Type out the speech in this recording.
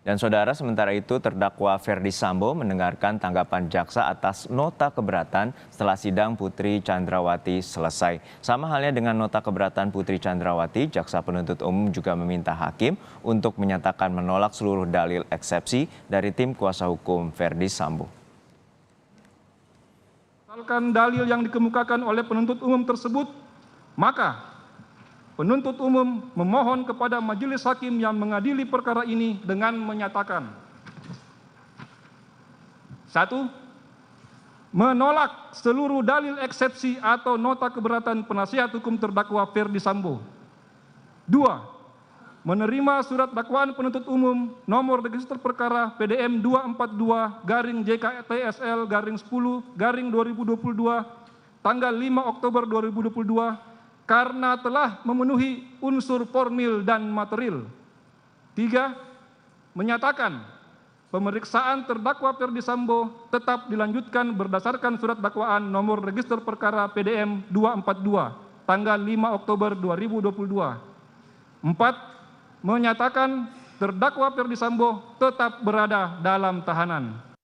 Dan saudara, sementara itu terdakwa Ferdy Sambo mendengarkan tanggapan jaksa atas nota keberatan setelah sidang Putri Chandrawati selesai. Sama halnya dengan nota keberatan Putri Chandrawati, jaksa penuntut umum juga meminta hakim untuk menyatakan menolak seluruh dalil eksepsi dari tim kuasa hukum Ferdy Sambo. Misalkan dalil yang dikemukakan oleh penuntut umum tersebut, maka penuntut umum memohon kepada majelis hakim yang mengadili perkara ini dengan menyatakan: 1. Menolak seluruh dalil eksepsi atau nota keberatan penasihat hukum terdakwa Ferdy Sambo. 2. Menerima surat dakwaan penuntut umum nomor register perkara PDM 242-JKTSL-10-2022 tanggal 5 Oktober 2022 karena telah memenuhi unsur formil dan material. 3. Menyatakan pemeriksaan terdakwa Ferdy Sambo tetap dilanjutkan berdasarkan surat dakwaan nomor register perkara PDM 242 tanggal 5 Oktober 2022. 4. Menyatakan terdakwa Ferdy Sambo tetap berada dalam tahanan.